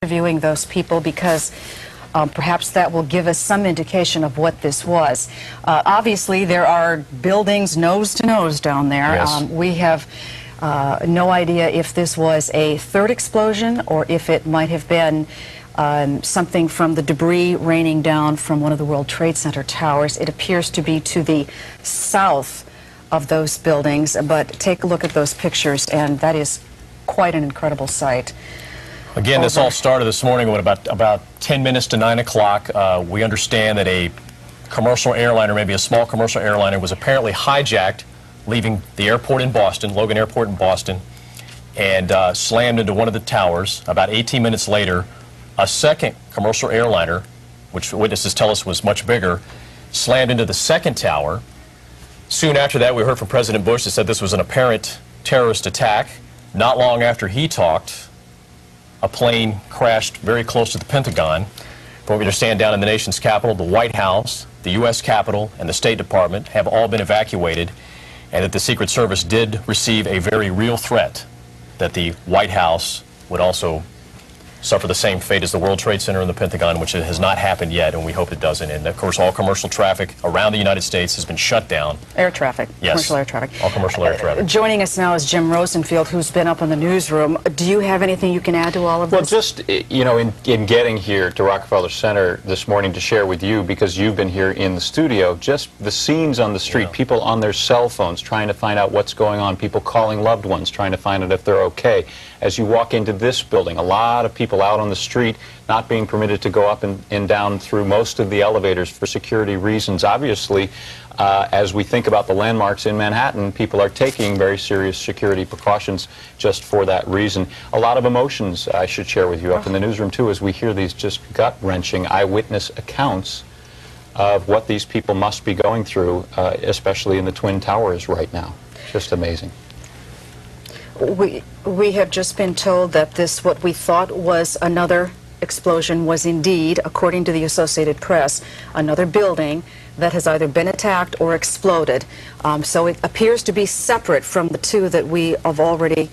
interviewing those people because perhaps that will give us some indication of what this was. Obviously, there are buildings nose to nose down there. Yes. We have no idea if this was a third explosion or if it might have been something from the debris raining down from one of the World Trade Center towers. It appears to be to the south of those buildings, but take a look at those pictures, and that is quite an incredible sight. Again, this all started this morning at about 10 minutes to 9 o'clock. We understand that a commercial airliner, maybe a small commercial airliner, was apparently hijacked leaving the airport in Boston, Logan Airport in Boston, and slammed into one of the towers. About 18 minutes later, a second commercial airliner, which witnesses tell us was much bigger, slammed into the second tower. Soon after that, we heard from President Bush that said this was an apparent terrorist attack. Not long after he talked, a plane crashed very close to the Pentagon. From what we understand, down in the nation's capital, the White House, the U.S. Capitol, and the State Department have all been evacuated, and that the Secret Service did receive a very real threat that the White House would also suffer the same fate as the World Trade Center and the Pentagon, which has not happened yet, and we hope it doesn't. And of course, all commercial traffic around the United States has been shut down. Air traffic, yes. Commercial air traffic. All commercial air traffic. Joining us now is Jim Rosenfield, who's been up in the newsroom. Do you have anything you can add to all of this? Well, just, you know, in getting here to Rockefeller Center this morning to share with you, because you've been here in the studio, just the scenes on the street, people on their cell phones trying to find out what's going on, people calling loved ones trying to find out if they're okay. As you walk into this building, a lot of people out on the street not being permitted to go up and down through most of the elevators for security reasons. Obviously, as we think about the landmarks in Manhattan, people are taking very serious security precautions just for that reason. A lot of emotions I should share with you up in the newsroom, too, as we hear these just gut-wrenching eyewitness accounts of what these people must be going through, especially in the Twin Towers right now. Just amazing. We have just been told that this, what we thought was another explosion, was indeed, according to the Associated Press, another building that has either been attacked or exploded. So it appears to be separate from the two that we have already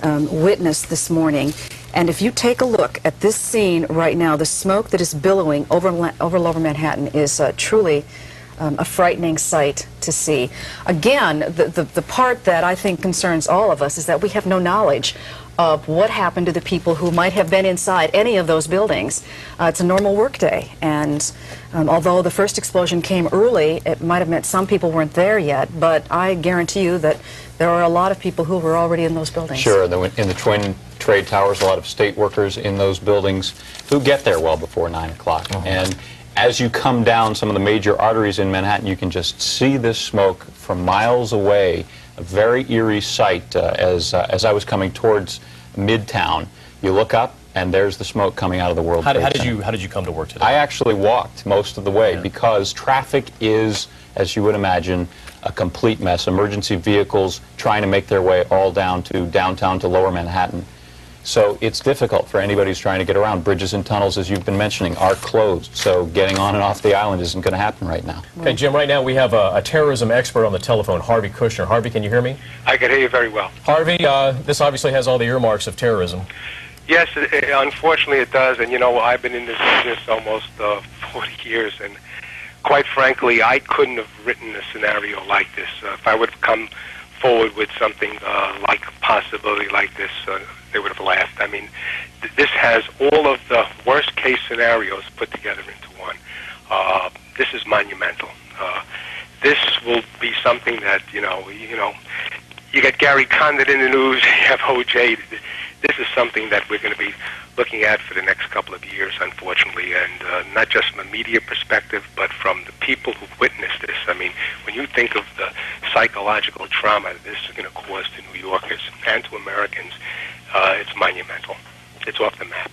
witnessed this morning. And if you take a look at this scene right now, the smoke that is billowing over Lower Manhattan is truly a frightening sight to see. Again, the part that I think concerns all of us is that we have no knowledge of what happened to the people who might have been inside any of those buildings. It's a normal workday, and although the first explosion came early, it might have meant some people weren't there yet, but I guarantee you that there are a lot of people who were already in those buildings. Sure, in the Twin Trade Towers, a lot of state workers in those buildings who get there well before 9 o'clock. And as you come down some of the major arteries in Manhattan, you can just see this smoke from miles away. A very eerie sight as I was coming towards Midtown. You look up, and there's the smoke coming out of the World Trade Center. How did you come to work today? I actually walked most of the way because traffic is, as you would imagine, a complete mess. Emergency vehicles trying to make their way all down to downtown to Lower Manhattan. So it's difficult for anybody who's trying to get around. Bridges and tunnels, as you've been mentioning, are closed. So getting on and off the island isn't going to happen right now. Okay, Jim, right now we have a terrorism expert on the telephone, Harvey Kushner. Harvey, can you hear me? I can hear you very well. Harvey, this obviously has all the earmarks of terrorism. Yes, unfortunately it does. And, you know, I've been in this business almost 40 years. And quite frankly, I couldn't have written a scenario like this. If I would have come forward with something like a possibility like this, they would have laughed. I mean, this has all of the worst case scenarios put together into one. This is monumental. This will be something that, you get Gary Condit in the news, you have O.J. This is something that we're going to be looking at for the next couple of years, unfortunately, and not just from a media perspective, but from the people who've witnessed this. I mean, when you think of the psychological trauma that this is going to cause to New Yorkers and to Americans, it's monumental. It's off the map.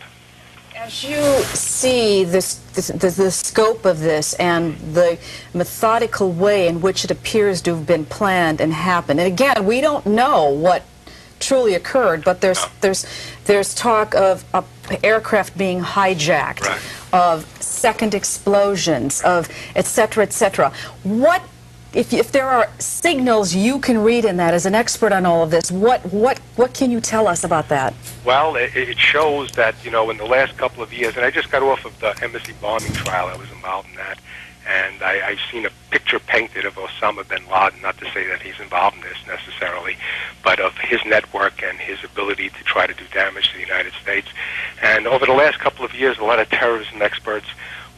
As you see the scope of this and the methodical way in which it appears to have been planned and happened, and again, we don't know what truly occurred, but there's talk of aircraft being hijacked, of second explosions, of et cetera, et cetera. What if there are signals you can read in that as an expert on all of this, what can you tell us about that? Well, it shows that, you know, in the last couple of years, and I just got off of the embassy bombing trial. I was involved in that, and I've seen a picture painted of Osama bin Laden, not to say that he's involved in this necessarily, but of his network and his ability to try to do damage to the United States. And over the last couple of years, a lot of terrorism experts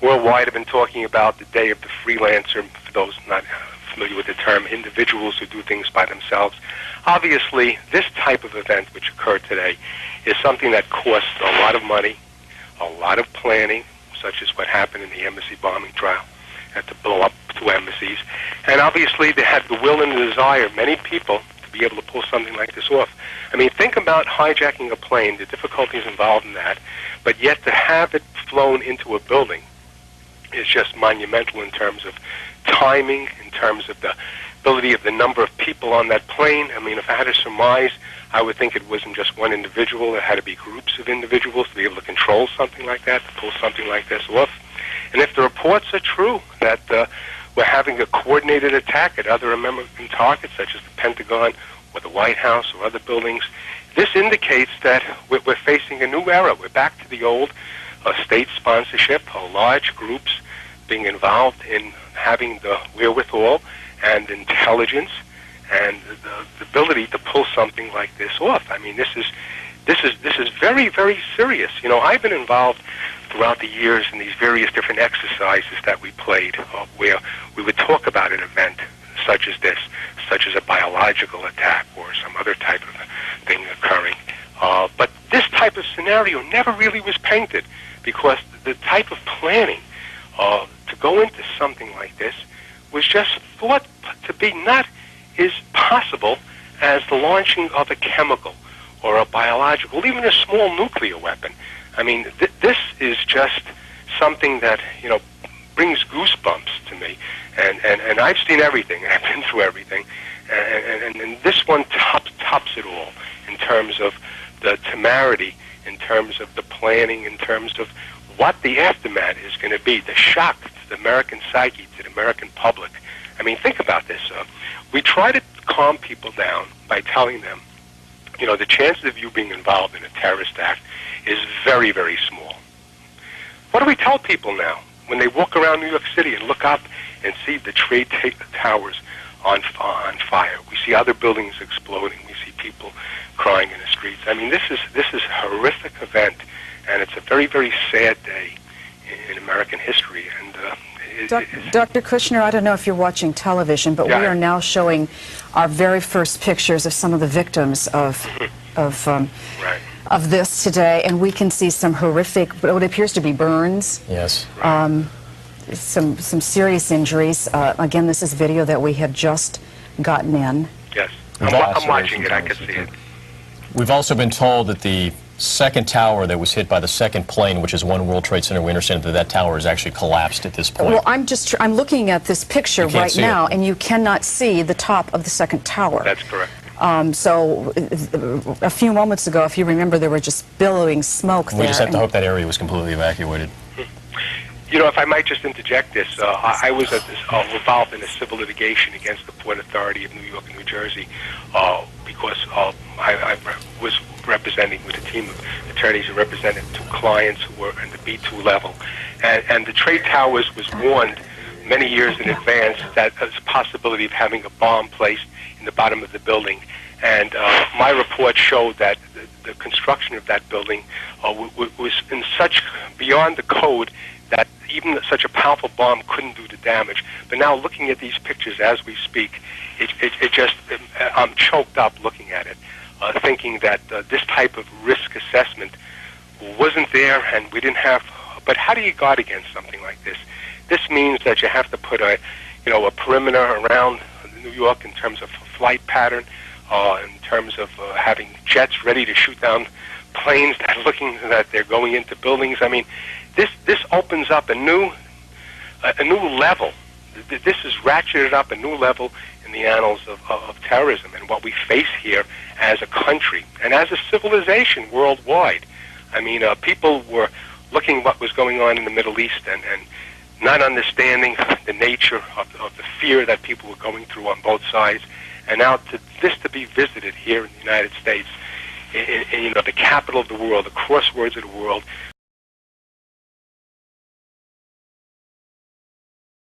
worldwide have been talking about the day of the freelancer, for those not familiar with the term, individuals who do things by themselves. Obviously, this type of event which occurred today is something that costs a lot of money, a lot of planning, such as what happened in the embassy bombing trial, had to blow up 2 embassies. And obviously, they had the will and the desire, many people, to be able to pull something like this off. I mean, think about hijacking a plane, the difficulties involved in that, but yet to have it flown into a building is just monumental in terms of timing, in terms of the ability of the number of people on that plane. I mean, if I had to surmise, I would think it wasn't just one individual. There had to be groups of individuals to be able to control something like that, to pull something like this off. And if the reports are true that we're having a coordinated attack at other American targets, such as the Pentagon or the White House or other buildings, this indicates that we're facing a new era. We're back to the old state sponsorship, large groups being involved in having the wherewithal and intelligence and the ability to pull something like this off. I mean, this is very, very serious. You know, I've been involved throughout the years in these various different exercises that we played, where we would talk about an event such as this, such as a biological attack or some other type of thing occurring. But this type of scenario never really was painted, because the type of planning to go into something like this was just thought to be not as possible as the launching of a chemical or a biological, even a small nuclear weapon. I mean, this is just something that, you know, brings goosebumps to me. And I've seen everything, and I've been through everything. And this one tops it all in terms of the temerity, in terms of the planning, in terms of what the aftermath is going to be, the shock to the American psyche, to the American public. I mean, think about this. We try to calm people down by telling them, you know, the chances of you being involved in a terrorist act is very, very small. What do we tell people now when they walk around New York City and look up and see the trade towers on fire? We see other buildings exploding. We see people crying in the streets. I mean, this is a horrific event, and it's a very, very sad day in American history. And Dr. Kushner, I don't know if you're watching television, but yeah, we are now showing our very first pictures of some of the victims of this today, and we can see some horrific, what appears to be burns. Yes. Some serious injuries. Again, this is video that we have just gotten in. Yes, I'm watching it. I can see it. We've also been told that the second tower that was hit by the second plane, which is One World Trade Center, we understand that that tower has actually collapsed at this point. Well, I'm looking at this picture right now, and you cannot see the top of the second tower. That's correct. So a few moments ago, if you remember, there were just billowing smoke there. We just have to hope that area was completely evacuated. You know, if I might just interject this, I was involved in a civil litigation against the Port Authority of New York and New Jersey because I was representing with a team of attorneys who represented 2 clients who were in the B2 level. And the trade towers was warned many years in advance that there's a possibility of having a bomb placed in the bottom of the building. And my report showed that the construction of that building was in such beyond the code that even such a powerful bomb couldn't do the damage. But now looking at these pictures as we speak, I'm choked up looking at it, thinking that this type of risk assessment wasn't there and we didn't have. But how do you guard against something like this? This means that you have to put a perimeter around New York in terms of flight pattern, in terms of having jets ready to shoot down planes that they're going into buildings. I mean, this opens up a new level. This is ratcheted up a new level in the annals of terrorism and what we face here as a country and as a civilization worldwide. I mean, people were looking what was going on in the Middle East, and not understanding the nature of the fear that people were going through on both sides, and now to be visited here in the United States, in the capital of the world, the crossroads of the world,